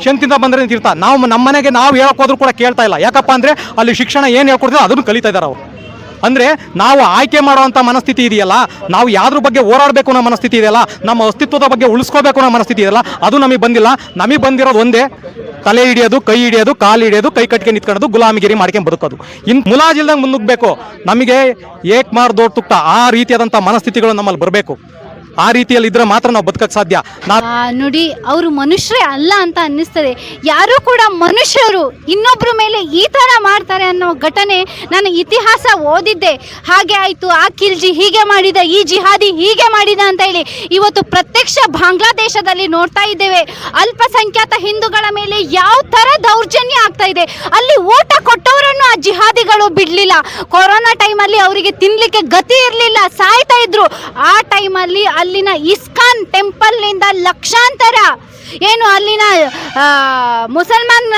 ಶಾಂತಿಯಿಂದ ಬಂದರೆ ತೀರ್ಥ. ನಾವು ನಮ್ಮ ಮನೆಗೆ ನಾವು ಹೇಳೋಕ್ಕೋದ್ರೂ ಕೂಡ ಕೇಳ್ತಾ ಇಲ್ಲ. ಯಾಕಪ್ಪ ಅಂದರೆ ಅಲ್ಲಿ ಶಿಕ್ಷಣ ಏನು ಹೇಳ್ಕೊಡ್ತೀವಿ ಅದನ್ನು ಕಲಿತಾ ಇದ್ದಾರೆ ಅವರು. ಅಂದರೆ ನಾವು ಆಯ್ಕೆ ಮಾಡುವಂಥ ಮನಸ್ಥಿತಿ ಇದೆಯಲ್ಲ, ನಾವು ಯಾವ್ದ್ರ ಬಗ್ಗೆ ಹೋರಾಡಬೇಕು ಅನ್ನೋ ಮನಸ್ಥಿತಿ ಇದೆಯಲ್ಲ, ನಮ್ಮ ಅಸ್ತಿತ್ವದ ಬಗ್ಗೆ ಉಳಿಸ್ಕೋಬೇಕು ಅನ್ನೋ ಮನಸ್ಥಿತಿ ಇದೆಯಲ್ಲ, ಅದು ನಮಗೆ ಬಂದಿಲ್ಲ. ನಮಗೆ ಬಂದಿರೋದು ಒಂದೇ, ತಲೆ ಹಿಡಿಯೋದು, ಕೈ ಹಿಡಿಯೋದು, ಕಾಲು ಹಿಡಿಯೋದು, ಕೈ ಕಟ್ಕೊಂಡು ನಿಂತ್ಕೊಳ್ಳೋದು, ಗುಲಾಮಿಗಿರಿ ಮಾಡ್ಕೊಂಡು ಬದುಕೋದು. ಇನ್ನು ಮುಲಾಜಿಲ್ದಂಗೆ ಮುನ್ನುಗ್ಬೇಕು. ನಮಗೆ ಏಕ್ ಮಾರ್ ದೋಡ್ ತುಕ್ತ ಆ ರೀತಿಯಾದಂಥ ಮನಸ್ಥಿತಿಗಳು ನಮ್ಮಲ್ಲಿ ಬರಬೇಕು. ಆ ರೀತಿಯಲ್ಲಿ ಇದ್ರೆ ಮಾತ್ರ ನಾವು ಬದುಕಕ್ಕೆ ಸಾಧ್ಯ. ನೋಡಿ, ಅವರು ಮನುಷ್ಯರೇ ಅಲ್ಲ ಅಂತ ಅನ್ನಿಸ್ತದೆ. ಯಾರು ಕೂಡ ಮನುಷ್ಯರು ಇನ್ನೊಬ್ಬರ ಮೇಲೆ ಈ ಥರ ಮಾಡ್ತಾರೆ ಅನ್ನೋ ಘಟನೆ ನಾನು ಇತಿಹಾಸ ಓದಿದ್ದೆ. ಹಾಗೆ ಆಯಿತು, ಆ ಖಿಲ್ಜಿ ಹೀಗೆ ಮಾಡಿದ, ಈ ಜಿಹಾದಿ ಹೀಗೆ ಮಾಡಿದ ಅಂತ ಹೇಳಿ ಇವತ್ತು ಪ್ರತ್ಯಕ್ಷ ಬಾಂಗ್ಲಾದೇಶದಲ್ಲಿ ನೋಡ್ತಾ ಇದ್ದೇವೆ. ಅಲ್ಪಸಂಖ್ಯಾತ ಹಿಂದೂಗಳ ಮೇಲೆ ಯಾವ ಥರ ದೌರ್ಜನ್ಯ ಆಗ್ತಾ ಇದೆ. ಅಲ್ಲಿ ಊಟ ಕೊಟ್ಟವರನ್ನು ಆ ಜಿಹಾದಿಗಳು ಬಿಡಲಿಲ್ಲ. ಕೊರೋನಾ ಟೈಮಲ್ಲಿ ಅವರಿಗೆ ತಿನ್ನಲಿಕ್ಕೆ ಗತಿ ಇರಲಿಲ್ಲ, ಸಾಯ್ತಾ ಇದ್ರು. ಆ ಟೈಮಲ್ಲಿ ಅಲ್ಲಿನ ಇಸ್ಕಾನ್ ಟೆಂಪಲ್ನಿಂದ ಲಕ್ಷಾಂತರ ಏನು ಅಲ್ಲಿನ ಮುಸಲ್ಮಾನ್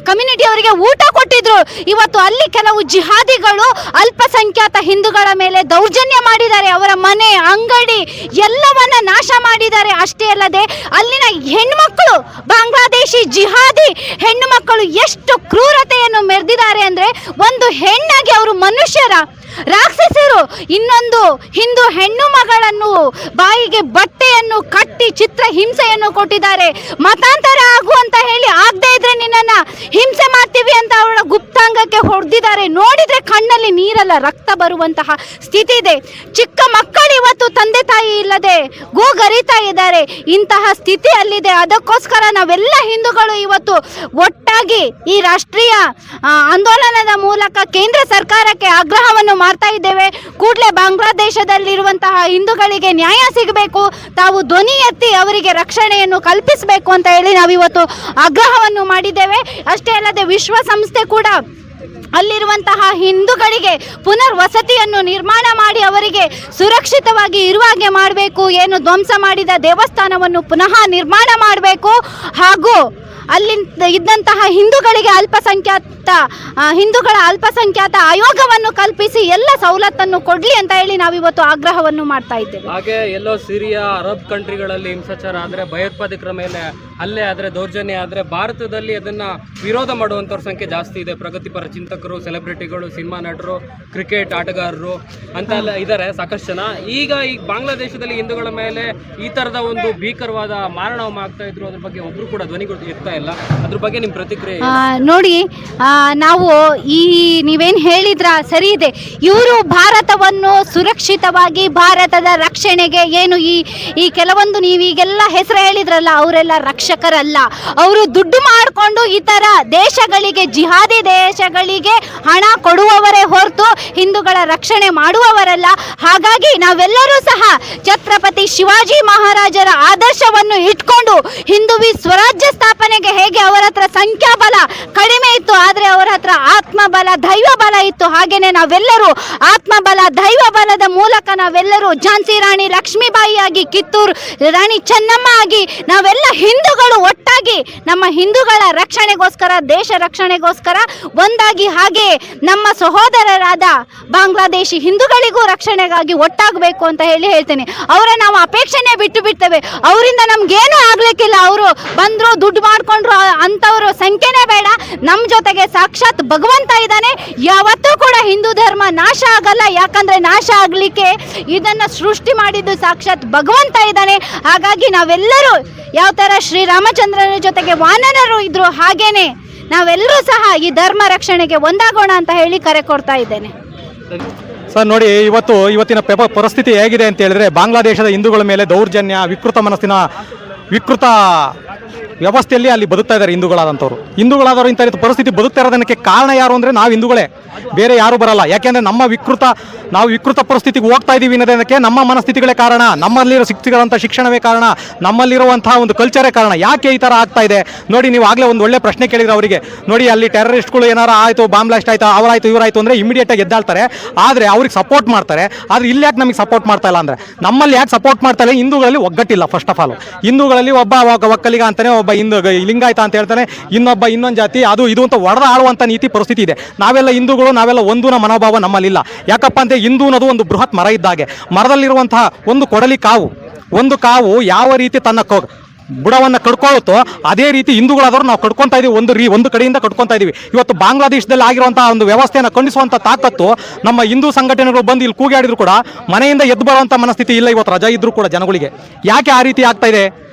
ಕಮ್ಯುನಿಟಿ ಅವರಿಗೆ ಊಟ ಕೊಟ್ಟಿದ್ರು. ಇವತ್ತು ಅಲ್ಲಿ ಕೆಲವು ಜಿಹಾದಿಗಳು ಅಲ್ಪಸಂಖ್ಯಾತ ಹಿಂದೂಗಳ ಮೇಲೆ ದೌರ್ಜನ್ಯ ಮಾಡಿದ್ದಾರೆ. ಅವರ ಮನೆ, ಅಂಗಡಿ ಎಲ್ಲವನ್ನ ನಾಶ ಮಾಡಿದ್ದಾರೆ. ಅಷ್ಟೇ ಅಲ್ಲದೆ ಅಲ್ಲಿನ ಹೆಣ್ಮಕ್ಳು, ಬಾಂಗ್ಲಾದೇಶಿ ಜಿಹಾದಿ ಹೆಣ್ಣು ಮಕ್ಕಳು ಎಷ್ಟು ಕ್ರೂರತೆಯನ್ನು ಮೆರೆದಿದ್ದಾರೆ ಅಂದರೆ, ಒಂದು ಹೆಣ್ಣಾಗಿ ಅವರು ಮನುಷ್ಯರ ರಾಕ್ಷಸರು. ಇನ್ನೊಂದು ಹಿಂದೂ ಹೆಣ್ಣು ಮಗಳನ್ನು ಬಾಯಿಗೆ ಬಟ್ಟೆಯನ್ನು ಕಟ್ಟಿ ಚಿತ್ರ ಹಿಂಸೆಯನ್ನು ಕೊಟ್ಟಿದ್ದಾರೆ. ಮತಾಂತರ ಆಗು ಅಂತ ಹೇಳಿ ಆಗದೆ ಇದ್ರೆ ನಿನ್ನನ್ನ ಹಿಂಸೆ ಮಾಡ್ತೀವಿ ಅಂತ ಅವಳ ಗುಪ್ತಾಂಗಕ್ಕೆ ಹೊಡೆದಿದ್ದಾರೆ. ನೋಡಿದ್ರೆ ಕಣ್ಣಲ್ಲಿ ನೀರಲ್ಲ, ರಕ್ತ ಬರುವಂತಹ ಸ್ಥಿತಿ ಇದೆ. ಚಿಕ್ಕ ಮಕ್ಕಳು ಇವತ್ತು ತಂದೆ ತಾಯಿ ಇಲ್ಲದೆ ಗೋಗರಿತಾ ಇದ್ದಾರೆ. ಇಂತಹ ಸ್ಥಿತಿ ಅಲ್ಲಿದೆ. ಅದಕ್ಕೋಸ್ಕರ ನಾವೆಲ್ಲ ಹಿಂದೂಗಳು ಇವತ್ತು ಒಟ್ಟಾಗಿ ಈ ರಾಷ್ಟ್ರೀಯ ಆಂದೋಲನದ ಮೂಲಕ ಕೇಂದ್ರ ಸರ್ಕಾರಕ್ಕೆ ಆಗ್ರಹವನ್ನು ಮಾಡ್ತಾ ಇದ್ದೇವೆ. ಕೂಡಲೇ ಬಾಂಗ್ಲಾದೇಶದಲ್ಲಿರುವಂತಹ ಹಿಂದೂಗಳಿಗೆ ನ್ಯಾಯ ಸಿಗಬೇಕು, ತಾವು ಧ್ವನಿ ಎತ್ತಿ ಅವರಿಗೆ ರಕ್ಷಣೆಯನ್ನು ಕಲ್ಪಿಸಬೇಕು ಅಂತ ಹೇಳಿ ನಾವಿವತ್ತು ಆಗ್ರಹವನ್ನು ಮಾಡಿದ್ದೇವೆ. ಅಷ್ಟೇ ಅಲ್ಲದೆ ವಿಶ್ವಸಂಸ್ಥೆ ಕೂಡ ಅಲ್ಲಿರುವಂತಹ ಹಿಂದೂಗಳಿಗೆ ಪುನರ್ವಸತಿಯನ್ನು ನಿರ್ಮಾಣ ಮಾಡಿ ಅವರಿಗೆ ಸುರಕ್ಷಿತವಾಗಿ ಇರುವಾಗೆ ಮಾಡಬೇಕು. ಏನು ಧ್ವಂಸ ಮಾಡಿದ ದೇವಸ್ಥಾನವನ್ನು ಪುನಃ ನಿರ್ಮಾಣ ಮಾಡಬೇಕು. ಹಾಗೂ ಅಲ್ಲಿ ಇದ್ದಂತಹ ಹಿಂದೂಗಳ ಅಲ್ಪಸಂಖ್ಯಾತ ಆಯೋಗವನ್ನು ಕಲ್ಪಿಸಿ ಎಲ್ಲ ಸವಲತ್ತನ್ನು ಕೊಡ್ಲಿ ಅಂತ ಹೇಳಿ ನಾವಿವತ್ತು ಆಗ್ರಹವನ್ನು ಮಾಡ್ತಾ ಇದ್ದೇವೆ. ಹಾಗೆ ಎಲ್ಲೋ ಸಿರಿಯಾ, ಅರಬ್ ಕಂಟ್ರಿಗಳಲ್ಲಿ ಹಿಂಸಾಚಾರ ಆದರೆ, ಭಯೋತ್ಪಾದಕರ ಮೇಲೆ ಹಲ್ಲೆ ಆದರೆ, ದೌರ್ಜನ್ಯ ಆದರೆ, ಭಾರತದಲ್ಲಿ ಅದನ್ನ ವಿರೋಧ ಮಾಡುವಂಥವ್ರ ಸಂಖ್ಯೆ ಜಾಸ್ತಿ ಇದೆ. ಪ್ರಗತಿಪರ ಚಿಂತಕರು, ಸೆಲೆಬ್ರಿಟಿಗಳು, ಸಿನಿಮಾ ನಟರು, ಕ್ರಿಕೆಟ್ ಆಟಗಾರರು ಅಂತೆಲ್ಲ ಇದ್ದಾರೆ ಸಾಕಷ್ಟು ಜನ. ಈಗ ಬಾಂಗ್ಲಾದೇಶದಲ್ಲಿ ಹಿಂದೂಗಳ ಮೇಲೆ ಈ ತರದ ಒಂದು ಭೀಕರವಾದ ಮಾರಣಹೋಮ ಆಗ್ತಾ ಇದ್ರು. ಅದ್ರ ಬಗ್ಗೆ ಒಬ್ರು ಕೂಡ ಧ್ವನಿಗಳು ಎತ್ತಾ ಇಲ್ಲ. ಅದ್ರ ಬಗ್ಗೆ ನಿಮ್ಮ ಪ್ರತಿಕ್ರಿಯೆ? ನೋಡಿ, ನಾವು ನೀವೇನು ಹೇಳಿದ್ರ ಸರಿ ಇದೆ. ಇವರು ಭಾರತವನ್ನು ಸುರಕ್ಷಿತವಾಗಿ ಭಾರತದ ರಕ್ಷಣೆಗೆ ಏನು ಈ ಕೆಲವೊಂದು ನೀವೀಗೆಲ್ಲ ಹೆಸರು ಹೇಳಿದ್ರಲ್ಲ, ಅವರೆಲ್ಲ ರಕ್ಷಕರಲ್ಲ. ಅವರು ದುಡ್ಡು ಮಾಡಿಕೊಂಡು ಇತರ ದೇಶಗಳಿಗೆ, ಜಿಹಾದಿ ದೇಶಗಳಿಗೆ ಹಣ ಕೊಡುವವರೇ ಹೊರತು ಹಿಂದೂಗಳ ರಕ್ಷಣೆ ಮಾಡುವವರಲ್ಲ. ಹಾಗಾಗಿ ನಾವೆಲ್ಲರೂ ಸಹ ಛತ್ರಪತಿ ಶಿವಾಜಿ ಮಹಾರಾಜರ ಆದರ್ಶವನ್ನು ಇಟ್ಕೊಂಡು ಹಿಂದುವಿ ಸ್ವರಾಜ್ಯ ಸ್ಥಾಪನೆಗೆ ಹೇಗೆ ಅವರ ಹತ್ರ ಸಂಖ್ಯಾಬಲ ಕಡಿಮೆ ಇತ್ತು, ಆದರೆ ಅವರ ಹತ್ರ ಆತ್ಮಬಲ, ದೈವ ಬಲ ಇತ್ತು. ಹಾಗೇನೆ ನಾವೆಲ್ಲರೂ ಆತ್ಮಬಲ, ದೈವ ಬಲದ ಮೂಲಕ ನಾವೆಲ್ಲರೂ ಝಾನ್ಸಿ ರಾಣಿ ಲಕ್ಷ್ಮೀಬಾಯಿ ಆಗಿ, ಕಿತ್ತೂರು ರಾಣಿ ಚೆನ್ನಮ್ಮ ಆಗಿ ನಾವೆಲ್ಲ ಹಿಂದೂಗಳು ಒಟ್ಟಾಗಿ ನಮ್ಮ ಹಿಂದೂಗಳ ರಕ್ಷಣೆಗೋಸ್ಕರ, ದೇಶ ರಕ್ಷಣೆಗೋಸ್ಕರ ಒಂದಾಗಿ, ಹಾಗೆ ನಮ್ಮ ಸಹೋದರರಾದ ಬಾಂಗ್ಲಾದೇಶಿ ಹಿಂದೂಗಳಿಗೂ ರಕ್ಷಣೆಗಾಗಿ ಒಟ್ಟಾಗಬೇಕು ಅಂತ ಹೇಳ್ತೇನೆ. ಅವರ ನಾವು ಅಪೇಕ್ಷೆನೇ ಬಿಟ್ಟು ಬಿಡ್ತೇವೆ. ಅವರಿಂದ ನಮ್ಗೇನು ಆಗ್ಲಿಕ್ಕಿಲ್ಲ. ಅವರು ಬಂದ್ರು, ದುಡ್ಡು ಮಾಡ್ಕೊಂಡ್ರು ಅಂತವರು ಸಂಖ್ಯೆನೇ ಬೇಡ. ನಮ್ಮ ಜೊತೆಗೆ ಸಾಕ್ಷಾತ್ ಭಗವಂತ ಇದ್ದಾನೆ. ಯಾವತ್ತೂ ಕೂಡ ಹಿಂದೂ ಧರ್ಮ ನಾಶ ಆಗಲ್ಲ. ಯಾಕಂದ್ರೆ ನಾಶ ಆಗ್ಲಿಕ್ಕೆ ಇದನ್ನ ಸೃಷ್ಟಿ ಮಾಡಿದ್ದು ಸಾಕ್ಷಾತ್ ಭಗವಂತ ಇದ್ದಾನೆ. ಹಾಗಾಗಿ ನಾವೆಲ್ಲರೂ ಯಾವ ತರ ಶ್ರೀರಾಮಚಂದ್ರನ ಜೊತೆಗೆ ವಾನರರು ಇದ್ರು, ಹಾಗೇನೆ ನಾವೆಲ್ಲರೂ ಸಹ ಈ ಧರ್ಮ ರಕ್ಷಣೆಗೆ ಒಂದಾಗೋಣ ಅಂತ ಹೇಳಿ ಕರೆ ಕೊಡ್ತಾ ಇದ್ದೇನೆ. ಸರ್ ನೋಡಿ, ಇವತ್ತಿನ ಪರಿಸ್ಥಿತಿ ಹೇಗಿದೆ ಅಂತ ಹೇಳಿದ್ರೆ, ಬಾಂಗ್ಲಾದೇಶದ ಹಿಂದೂಗಳ ಮೇಲೆ ದೌರ್ಜನ್ಯ, ವಿಕೃತ ವ್ಯವಸ್ಥೆಯಲ್ಲಿ ಅಲ್ಲಿ ಬದುಕ್ತಾ ಇದ್ದಾರೆ ಹಿಂದೂಗಳಾದವರು. ಇಂಥ ಪರಿಸ್ಥಿತಿ ಬದುಕ್ತಾ ಇರೋದಕ್ಕೆ ಕಾರಣ ಯಾರು ಅಂದರೆ ನಾವು ಹಿಂದೂಗಳೇ, ಬೇರೆ ಯಾರು ಬರಲ್ಲ. ಯಾಕೆಂದರೆ ನಾವು ವಿಕೃತ ಪರಿಸ್ಥಿತಿಗೆ ಹೋಗ್ತಾ ಇದ್ದೀವಿ ಅನ್ನೋದಕ್ಕೆ ನಮ್ಮ ಮನಸ್ಥಿತಿಗಳೇ ಕಾರಣ, ನಮ್ಮಲ್ಲಿರೋ ಸಿಗ್ತಿರೋಂಥ ಶಿಕ್ಷಣವೇ ಕಾರಣ, ನಮ್ಮಲ್ಲಿರುವಂತಹ ಒಂದು ಕಲ್ಚರೇ ಕಾರಣ. ಯಾಕೆ ಈ ಥರ ಆಗ್ತಾ ಇದೆ ನೋಡಿ. ನೀವು ಆಗಲೇ ಒಂದು ಒಳ್ಳೆ ಪ್ರಶ್ನೆ ಕೇಳಿದ್ರೆ ಅವರಿಗೆ, ನೋಡಿ ಅಲ್ಲಿ ಟೆರರಿಸ್ಟ್ಗಳು ಏನಾರು ಆಯಿತು, ಬಾಂಬ್ ಬ್ಲಾಸ್ಟ್ ಆಯಿತು, ಅವರಾಯಿತು ಇವರಾಯಿತು ಅಂದರೆ ಇಮಿಡಿಯೇಟಾಗಿ ಎದ್ದಾಳ್ತಾರೆ, ಆದರೆ ಅವ್ರಿಗೆ ಸಪೋರ್ಟ್ ಮಾಡ್ತಾರೆ. ಆದರೆ ಇಲ್ಲಿ ಯಾಕೆ ನಮಗೆ ಸಪೋರ್ಟ್ ಮಾಡ್ತಾ ಇಲ್ಲ ಅಂದರೆ, ನಮ್ಮಲ್ಲಿ ಯಾಕೆ ಸಪೋರ್ಟ್ ಮಾಡ್ತಾ ಇಲ್ಲ? ಹಿಂದೂಗಳಲ್ಲಿ ಒಗ್ಗಟ್ಟಿಲ್ಲ. ಫಸ್ಟ್ ಆಫ್ ಆಲ್ ಹಿಂದೂಗಳಲ್ಲಿ ಒಬ್ಬ ಒಕ್ಕಲಿಗ ಅಂತಾನೆ, ಒಬ್ಬ ಲಿಂಗಾಯತ ಅಂತ ಹೇಳ್ತಾನೆ, ಇನ್ನೊಂದು ಜಾತಿ, ಅದು ಇದು ಅಂತ ಒಡೆದ ಆಳುವಂಥ ನೀತಿ ಪರಿಸ್ಥಿತಿ ಇದೆ. ನಾವೆಲ್ಲ ಹಿಂದೂಗಳು, ನಾವೆಲ್ಲ ಒಂದೂನ ಮನೋಭಾವ ನಮ್ಮಲ್ಲಿಲ್ಲ. ಯಾಕಪ್ಪ ಅಂದರೆ ಹಿಂದೂ ಅನ್ನೋದು ಒಂದು ಬೃಹತ್ ಮರ ಇದ್ದಾಗೆ. ಮರದಲ್ಲಿರುವಂತಹ ಒಂದು ಕೊಡಲಿ ಕಾವು ಯಾವ ರೀತಿ ತನ್ನ ಬುಡವನ್ನು ಕಡ್ಕೊಳ್ಳುತ್ತೋ ಅದೇ ರೀತಿ ಹಿಂದೂಗಳಾದವರು ನಾವು ಕಡ್ಕೊತಾ ಇದೀವಿ, ಒಂದು ಕಡೆಯಿಂದ ಕಟ್ಕೊತಾ ಇದೀವಿ. ಇವತ್ತು ಬಾಂಗ್ಲಾದೇಶದಲ್ಲಿ ಆಗಿರುವಂತಹ ಒಂದು ವ್ಯವಸ್ಥೆಯನ್ನು ಖಂಡಿಸುವಂಥ ತಾಕತ್ತು ನಮ್ಮ ಹಿಂದೂ ಸಂಘಟನೆಗಳು ಬಂದು ಇಲ್ಲಿ ಕೂಗಾಡಿದ್ರು ಕೂಡ ಮನೆಯಿಂದ ಎದ್ದು ಬರುವಂಥ ಮನಸ್ಥಿತಿ ಇಲ್ಲ. ಇವತ್ತು ರಜಾ ಇದ್ರೂ ಕೂಡ ಜನಗಳಿಗೆ ಯಾಕೆ ಆ ರೀತಿ ಆಗ್ತಾ ಇದೆ?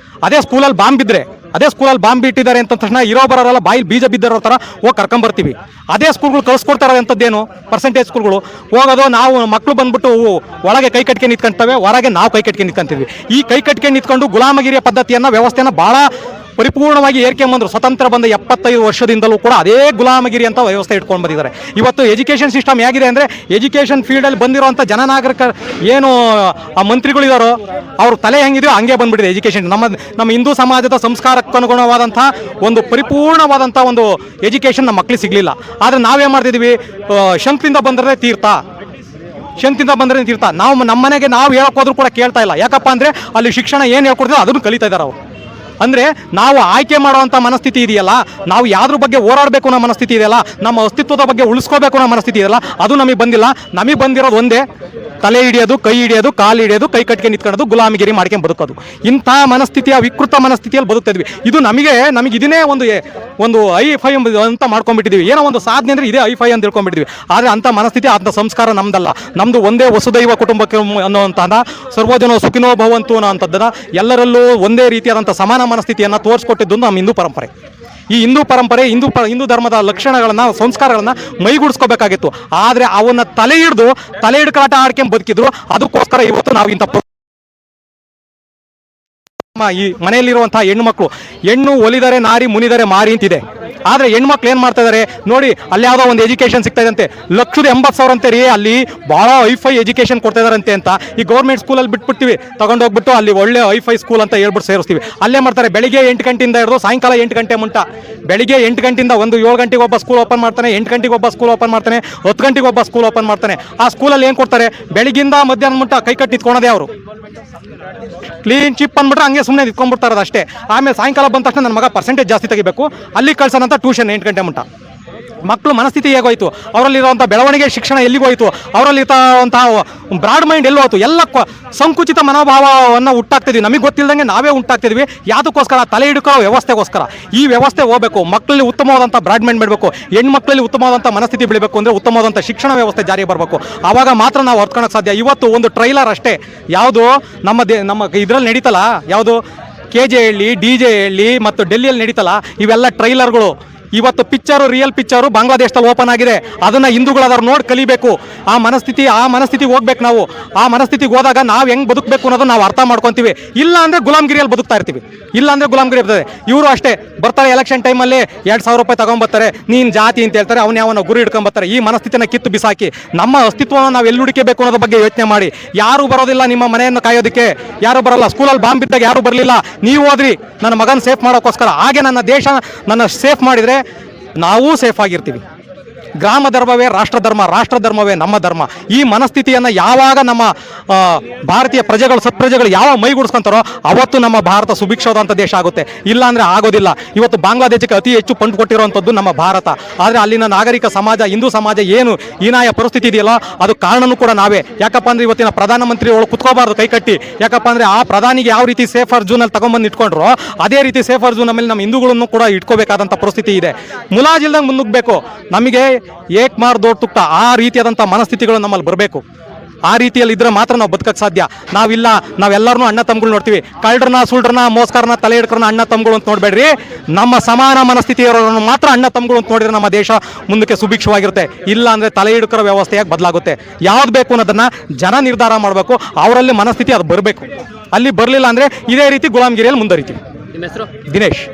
ಅದೇ ಸ್ಕೂಲಲ್ಲಿ ಬಾಂಬ್ ಬಿಟ್ಟಿದ್ದಾರೆ ಅಂತ ತಕ್ಷಣ ಇರೋ ಬರೋಲ್ಲ, ಬಾಯಿಲ್ ಬೀಜ ಬಿದ್ದಿರೋ ಥರ ಹೋಗಿ ಕರ್ಕೊಂಬರ್ತೀವಿ. ಅದೇ ಸ್ಕೂಲ್ಗಳು ಕಳಿಸ್ಕೊಡ್ತಾರೆ ಅಂಥದ್ದೇನು ಪರ್ಸೆಂಟೇಜ್ ಸ್ಕೂಲ್ಗಳು ಹೋಗೋದು. ನಾವು ಮಕ್ಕಳು ಬಂದ್ಬಿಟ್ಟು ಒಳಗೆ ಕೈ ಕಟ್ಕೆ ನಿಂತ್ಕೊಂತವೆ, ಹೊರಗೆ ನಾವು ಕೈ ಕಟ್ಕೆ ನಿಂತ್ಕೊಂತೀವಿ. ಈ ಕೈ ಕಟ್ಕೆ ನಿಂತ್ಕೊಂಡು ಗುಲಾಮಗಿರಿಯ ಪದ್ಧತಿಯನ್ನು ವ್ಯವಸ್ಥೆನ ಭಾಳ ಪರಿಪೂರ್ಣವಾಗಿ ಏರ್ಕೊಂಬಂದ್ರು. ಸ್ವತಂತ್ರ ಬಂದ 75 ವರ್ಷದಿಂದಲೂ ಕೂಡ ಅದೇ ಗುಲಾಮಗಿರಿ ಅಂತ ವ್ಯವಸ್ಥೆ ಇಟ್ಕೊಂಡು ಬಂದಿದ್ದಾರೆ. ಇವತ್ತು ಎಜುಕೇಷನ್ ಸಿಸ್ಟಮ್ ಹೇಗಿದೆ ಅಂದರೆ, ಎಜುಕೇಷನ್ ಫೀಲ್ಡಲ್ಲಿ ಬಂದಿರುವಂಥ ಜನನಾಗರಿಕ ಏನು ಆ ಮಂತ್ರಿಗಳಿದಾರೋ ಅವ್ರ ತಲೆ ಹೆಂಗಿದೆಯೋ ಹಂಗೆ ಬಂದ್ಬಿಟ್ಟಿದೆ ಎಜುಕೇಷನ್. ನಮ್ಮ ಹಿಂದೂ ಸಮಾಜದ ಸಂಸ್ಕಾರಕ್ಕೆ ಅನುಗುಣವಾದಂಥ ಒಂದು ಪರಿಪೂರ್ಣವಾದಂಥ ಒಂದು ಎಜುಕೇಷನ್ ನಮ್ಮ ಮಕ್ಕಳಿಗೆ ಸಿಗಲಿಲ್ಲ. ಆದರೆ ನಾವೇನು ಮಾಡ್ತಿದ್ದೀವಿ, ಶಂಕ್ತಿಂದ ಬಂದರೆ ತೀರ್ಥ, ನಾವು ನಮ್ಮ ಮನೆಗೆ ನಾವು ಹೇಳೋಕ್ಕೋದ್ರೂ ಕೂಡ ಕೇಳ್ತಾ ಇಲ್ಲ. ಯಾಕಪ್ಪ ಅಂದರೆ ಅಲ್ಲಿ ಶಿಕ್ಷಣ ಏನು ಹೇಳ್ಕೊಡ್ತೀವಿ ಅದನ್ನು ಕಲಿತಾ ಇದ್ದಾರೆ ಅವರು. ಅಂದರೆ ನಾವು ಆಯ್ಕೆ ಮಾಡುವಂಥ ಮನಸ್ಥಿತಿ ಇದೆಯಲ್ಲ, ನಾವು ಯಾವ್ದ್ರ ಬಗ್ಗೆ ಹೋರಾಡಬೇಕು ಅನ್ನೋ ಮನಸ್ಥಿತಿ ಇದೆಯಲ್ಲ, ನಮ್ಮ ಅಸ್ತಿತ್ವದ ಬಗ್ಗೆ ಉಳಿಸ್ಕೋಬೇಕು ಅನ್ನೋ ಮನಸ್ಥಿತಿ ಇದೆಯಲ್ಲ, ಅದು ನಮಗೆ ಬಂದಿಲ್ಲ. ನಮಗೆ ಬಂದಿರೋದು ಒಂದೇ, ತಲೆ ಹಿಡಿಯೋದು, ಕೈ ಹಿಡಿಯೋದು, ಕಾಲು ಹಿಡಿಯೋದು, ಕೈ ಕಟ್ಕೆ ನಿಂತ್ಕೊಳ್ಳೋದು, ಗುಲಾಮಗಿರಿ ಮಾಡ್ಕೊಂಡು ಬದುಕೋದು. ಇಂಥ ಮನಸ್ಥಿತಿಯ ವಿಕೃತ ಮನಸ್ಥಿತಿಯಲ್ಲಿ ಬದುಕ್ತಿದ್ವಿ. ಇದು ನಮಗೆ ಇದನ್ನೇ ಒಂದು ಐ-ಫೈ ಅಂತ ಮಾಡ್ಕೊಂಡ್ಬಿಟ್ಟಿದ್ದೀವಿ. ಏನೋ ಒಂದು ಸಾಧನೆ ಅಂದರೆ ಇದೇ ಐ-ಫೈ ಅಂತ ತಿಳ್ಕೊಂಡ್ಬಿಟ್ಟಿದ್ವಿ. ಆದರೆ ಅಂಥ ಮನಸ್ಥಿತಿ, ಅಂಥ ಸಂಸ್ಕಾರ ನಮ್ದಲ್ಲ. ನಮ್ಮದು ಒಂದೇ ವಸುದೈವ ಕುಟುಂಬಕ್ಕೆ ಅನ್ನೋವಂತಹ ಸರ್ವಜನೋ ಸುಖಿನೋ ಭವಂತು ಅನ್ನೋವಂಥದ್ದನ್ನು, ಎಲ್ಲರಲ್ಲೂ ಒಂದೇ ರೀತಿಯಾದಂಥ ಸಮಾನ ಮನಸ್ಥಿತಿಯನ್ನು ತೋರಿಸ್ಕೊಟ್ಟಿದ್ದು ನಮ್ಮ ಹಿಂದೂ ಪರಂಪರೆ. ಈ ಹಿಂದೂ ಧರ್ಮದ ಲಕ್ಷಣಗಳನ್ನು, ಸಂಸ್ಕಾರಗಳನ್ನು ಮೈಗೂಡಿಸ್ಕೋಬೇಕಾಗಿತ್ತು. ಆದರೆ ಅವನ್ನ ತಲೆ ಹಿಡ್ಕಾಟ ಆಡ್ಕೊಂಡು ಬದುಕಿದ್ರು. ಅದಕ್ಕೋಸ್ಕರ ಇವತ್ತು ನಾವು ಇಂಥ ಈ ಮನೆಯಲ್ಲಿರುವಂತಹ ಹೆಣ್ಣು ಒಲಿದರೆ ನಾರಿ, ಮುನಿದರೆ ಮಾರಿ ಅಂತಿದೆ. ಆದರೆ ಹೆಣ್ಮಕ್ಳು ಏನು ಮಾಡ್ತಾ ಇದ್ದಾರೆ ನೋಡಿ, ಅಲ್ಲಿ ಯಾವುದೋ ಒಂದು ಎಜುಕೇಷನ್ ಸಿಗ್ತಾ ಇದಂತೆ, 1,80,000 ಅಂತೆ ರೀ, ಅಲ್ಲಿ ಭಾಳ ಐ-ಫೈ ಎಜುಕೇಷನ್ ಕೊಡ್ತಾ ಇದಾರಂತೆ ಅಂತ ಈ ಗೌರ್ಮೆಂಟ್ ಸ್ಕೂಲಲ್ಲಿ ಬಿಟ್ಬಿಡ್ತೀವಿ, ತಗೊಂಡೋಗ್ಬಿಟ್ಟು ಅಲ್ಲಿ ಒಳ್ಳೆ ಐ-ಫೈ ಸ್ಕೂಲ್ ಅಂತ ಹೇಳ್ಬಿಟ್ಟು ಸೇರಿಸ್ತೀವಿ. ಅಲ್ಲೇ ಮಾಡ್ತಾರೆ, ಬೆಳಿಗ್ಗೆ 8 ಗಂಟೆಯಿಂದ ಹಿಡಿದು ಸಾಯಂಕಾಲ 8 ಗಂಟೆ ಮುಂಟ. ಬೆಳಿಗ್ಗೆ 8 ಗಂಟೆಯಿಂದ 7 ಗಂಟೆಗೆ ಒಬ್ಬ ಸ್ಕೂಲ್ ಓಪನ್ ಮಾಡ್ತಾನೆ, 8 ಗಂಟೆಗೆ ಒಬ್ಬ ಸ್ಕೂಲ್ ಓಪನ್ ಮಾಡ್ತಾನೆ, 10 ಗಂಟೆಗೆ ಒಬ್ಬ ಸ್ಕೂಲ್ ಓಪನ್ ಮಾಡ್ತಾನೆ. ಆ ಸ್ಕೂಲಲ್ಲಿ ಏನು ಕೊಡ್ತಾರೆ, ಬೆಳಿಗ್ಗಿಂದ ಮಧ್ಯಾಹ್ನ ಮುಂಟ ಕೈ ಕಟ್ಟಿ ನಿಂತ್ಕೊಳೋದೇ ಅವರು. ಕ್ಲೀನ್ ಚಿಪ್ ಅಂದ್ಬಿಟ್ರೆ ಹಂಗೆ ಸುಮ್ಮನೆ ನಿಂತ್ಕೊಂಡ್ಬಿಡ್ತಾರೆ ಅಷ್ಟೇ. ಆಮೇಲೆ ಸಾಯಂಕಾಲ ಬಂದ ತಕ್ಷಣ ನನ್ನ ಮಗ ಪರ್ಸೆಂಟೇಜ್ ಜಾಸ್ತಿ ತೆಗಿಬೇಕು, ಅಲ್ಲಿ ಕಳ್ಸೋಣಂತ ಟ್ಯೂಷನ್ 8 ಗಂಟೆ ಮುಂಟ. ಮಕ್ಕಳು ಮನಸ್ಥಿತಿ ಹೇಗೋಯ್ತು, ಅವರಲ್ಲಿರುವಂಥ ಬೆಳವಣಿಗೆ ಶಿಕ್ಷಣ ಎಲ್ಲಿಗೋಯ್ತು, ಅವರಲ್ಲಿರುವಂತಹ ಬ್ರಾಡ್ ಮೈಂಡ್ ಎಲ್ಲಿ ಹೋಯ್ತು, ಎಲ್ಲ ಸಂಕುಚಿತ ಮನೋಭಾವವನ್ನು ಉಂಟಾಗ್ತಿದ್ವಿ. ನಮಗೆ ಗೊತ್ತಿಲ್ಲದಂಗೆ ನಾವೇ ಉಂಟಾಗ್ತಿದ್ವಿ. ಯಾವುದಕ್ಕೋಸ್ಕರ? ತಲೆ ಹಿಡ್ಕೊಳ್ಳೋ ವ್ಯವಸ್ಥೆಗೋಸ್ಕರ. ಈ ವ್ಯವಸ್ಥೆ ಹೋಗಬೇಕು, ಮಕ್ಕಳಲ್ಲಿ ಉತ್ತಮವಾದಂಥ ಬ್ರಾಡ್ ಮೈಂಡ್ ಬೆಳಬೇಕು, ಹೆಣ್ಮಕ್ಳಲ್ಲಿ ಉತ್ತಮವಾದಂಥ ಮನಸ್ಥಿತಿ ಬೆಳಬೇಕು ಅಂದರೆ ಉತ್ತಮವಾದಂಥ ಶಿಕ್ಷಣ ವ್ಯವಸ್ಥೆ ಜಾರಿಗೆ ಬರಬೇಕು. ಆವಾಗ ಮಾತ್ರ ನಾವು ಹೊರ್ಕೊಳ್ಳೋಕೆ ಸಾಧ್ಯ. ಇವತ್ತು ಒಂದು ಟ್ರೈಲರ್ ಅಷ್ಟೇ, ಯಾವುದು ನಮ್ಮ ಇದರಲ್ಲಿ ನಡೀತಲ್ಲ, ಯಾವುದು KJ ಹೇಳಿ, DJ ಹೇಳಿ ಮತ್ತು ಡೆಲ್ಲಿಯಲ್ಲಿ ನಡೀತಲ್ಲ, ಇವೆಲ್ಲ ಟ್ರೈಲರ್ಗಳು. ಇವತ್ತು ರಿಯಲ್ ಪಿಕ್ಚರು ಬಾಂಗ್ಲಾದೇಶದಲ್ಲಿ ಓಪನ್ ಆಗಿದೆ. ಅದನ್ನು ಹಿಂದೂಗಳಾದವ್ರು ನೋಡಿ ಕಲಿಬೇಕು. ಆ ಮನಸ್ಥಿತಿಗೆ ಹೋಗ್ಬೇಕು ನಾವು. ಆ ಮನಸ್ಥಿತಿಗೆ ಹೋದಾಗ ನಾವು ಹೆಂಗೆ ಬದುಕಬೇಕು ಅನ್ನೋದು ನಾವು ಅರ್ಥ ಮಾಡ್ಕೊತೀವಿ. ಇಲ್ಲ ಅಂದರೆ ಗುಲಾಮಗಿರಿಯಲ್ಲಿ ಬದುಕ್ತಾ ಇರ್ತೀವಿ. ಗುಲಾಮಗಿರಿ ಇರ್ತದೆ. ಇವರು ಅಷ್ಟೇ ಬರ್ತಾರೆ, ಎಲೆಕ್ಷನ್ ಟೈಮಲ್ಲಿ 2,000 ರೂಪಾಯಿ ತಗೊಂಬರ್ತಾರೆ, ನೀನು ಜಾತಿ ಅಂತ ಹೇಳ್ತಾರೆ, ಅವನು ಯಾವನ ಗುರಿ ಇಟ್ಕೊಂಬರ್ತಾರೆ. ಈ ಮನಸ್ಥಿತಿನ ಕಿತ್ತು ಬಿಸಾಕಿ ನಮ್ಮ ಅಸ್ತಿತ್ವವನ್ನು ನಾವು ಎಲ್ಲಿ ಹುಡುಕಬೇಕು ಅನ್ನೋದ್ರ ಬಗ್ಗೆ ಯೋಚನೆ ಮಾಡಿ. ಯಾರು ಬರೋದಿಲ್ಲ ನಿಮ್ಮ ಮನೆಯನ್ನು ಕಾಯೋದಕ್ಕೆ, ಯಾರು ಬರೋಲ್ಲ. ಸ್ಕೂಲಲ್ಲಿ ಬಾಂಬ್ ಬಿದ್ದಾಗ ಯಾರು ಬರಲಿಲ್ಲ, ನೀವು ಹೋದ್ರಿ ನನ್ನ ಮಗನ ಸೇಫ್ ಮಾಡೋಕ್ಕೋಸ್ಕರ. ಹಾಗೆ ನನ್ನ ದೇಶ ನನ್ನ ಸೇಫ್ ಮಾಡಿದರೆ ನಾವೂ ಸೇಫ್ ಆಗಿರ್ತೀವಿ. ಗ್ರಾಮ ಧರ್ಮವೇ ರಾಷ್ಟ್ರ ಧರ್ಮ, ರಾಷ್ಟ್ರ ಧರ್ಮವೇ ನಮ್ಮ ಧರ್ಮ. ಈ ಮನಸ್ಥಿತಿಯನ್ನು ಯಾವಾಗ ನಮ್ಮ ಭಾರತೀಯ ಸತ್ಪ್ರಜೆಗಳು ಯಾವ ಮೈಗೂಡಿಸ್ಕೊಂತಾರೋ ಅವತ್ತು ನಮ್ಮ ಭಾರತ ಸುಭಿಕ್ಷವಾದಂಥ ದೇಶ ಆಗುತ್ತೆ. ಇಲ್ಲ ಅಂದರೆ ಆಗೋದಿಲ್ಲ. ಇವತ್ತು ಬಾಂಗ್ಲಾದೇಶಕ್ಕೆ ಅತಿ ಹೆಚ್ಚು ಪಂಡು ಕೊಟ್ಟಿರುವಂಥದ್ದು ನಮ್ಮ ಭಾರತ. ಆದರೆ ಅಲ್ಲಿನ ನಾಗರಿಕ ಸಮಾಜ, ಹಿಂದೂ ಸಮಾಜ ಏನು ಹೀನಾಯ ಪರಿಸ್ಥಿತಿ ಇದೆಯಲ್ಲ, ಅದು ಕಾರಣನೂ ಕೂಡ ನಾವೇ. ಯಾಕಪ್ಪ ಅಂದರೆ ಇವತ್ತಿನ ಪ್ರಧಾನಮಂತ್ರಿ ಒಳಗೆ ಕುತ್ಕೋಬಾರ್ದು ಕೈ ಕಟ್ಟಿ. ಯಾಕಪ್ಪ ಅಂದರೆ ಆ ಪ್ರಧಾನಿಗೆ ಯಾವ ರೀತಿ ಸೇಫರ್ ಝೋನಲ್ಲಿ ತಗೊಂಬಂದು ಇಟ್ಕೊಂಡ್ರು, ಅದೇ ರೀತಿ ಸೇಫರ್ ಝೋನ್ ಆಮೇಲೆ ನಮ್ಮ ಹಿಂದೂಗಳನ್ನು ಕೂಡ ಇಟ್ಕೋಬೇಕಾದಂಥ ಪರಿಸ್ಥಿತಿ ಇದೆ. ಮುಲಾಜಿಲ್ದಂಗೆ ಮುನ್ನುಗ್ಬೇಕು. ನಮಗೆ ಏಕ್ ಮಾರ್ ದೋಡ್ ತುಕ್ತ ಆ ರೀತಿಯಾದಂಥ ಮನಸ್ಥಿತಿಗಳು ನಮ್ಮಲ್ಲಿ ಬರಬೇಕು. ಆ ರೀತಿಯಲ್ಲಿ ಇದ್ರೆ ಮಾತ್ರ ನಾವು ಬದುಕಕ್ಕೆ ಸಾಧ್ಯ. ನಾವೆಲ್ಲರೂ ಅಣ್ಣ ತಮ್ಮಗಳು ನೋಡ್ತೀವಿ. ಕಳ್ಳರನ್ನ, ಸುಳ್ರನ್ನ, ಮೋಸ್ಕರನ್ನ, ತಲೆ ಹಿಡ್ಕರನ್ನ ಅಣ್ಣ ತಮ್ಮಗಳು ಅಂತ ನೋಡಬೇಡ್ರಿ. ನಮ್ಮ ಸಮಾನ ಮನಸ್ಥಿತಿಯವರನ್ನು ಮಾತ್ರ ಅಣ್ಣ ತಮ್ಮಗಳು ಅಂತ ನೋಡಿದ್ರೆ ನಮ್ಮ ದೇಶ ಮುಂದಕ್ಕೆ ಸುಭಿಕ್ಷವಾಗಿರುತ್ತೆ. ಇಲ್ಲ ಅಂದರೆ ತಲೆ ಹಿಡ್ಕರೋ ವ್ಯವಸ್ಥೆಯಾಗಿ ಬದಲಾಗುತ್ತೆ. ಯಾವ್ದು ಬೇಕು ಅನ್ನೋದನ್ನು ಜನ ನಿರ್ಧಾರ ಮಾಡಬೇಕು. ಅವರಲ್ಲಿ ಮನಸ್ಥಿತಿ ಅದು ಬರಬೇಕು. ಅಲ್ಲಿ ಬರಲಿಲ್ಲ ಅಂದರೆ ಇದೇ ರೀತಿ ಗುಲಾಮಗಿರಿಯಲ್ಲಿ ಮುಂದುವರಿತೀವಿ. ನಿಮ್ಮ ಹೆಸರು? ದಿನೇಶ್.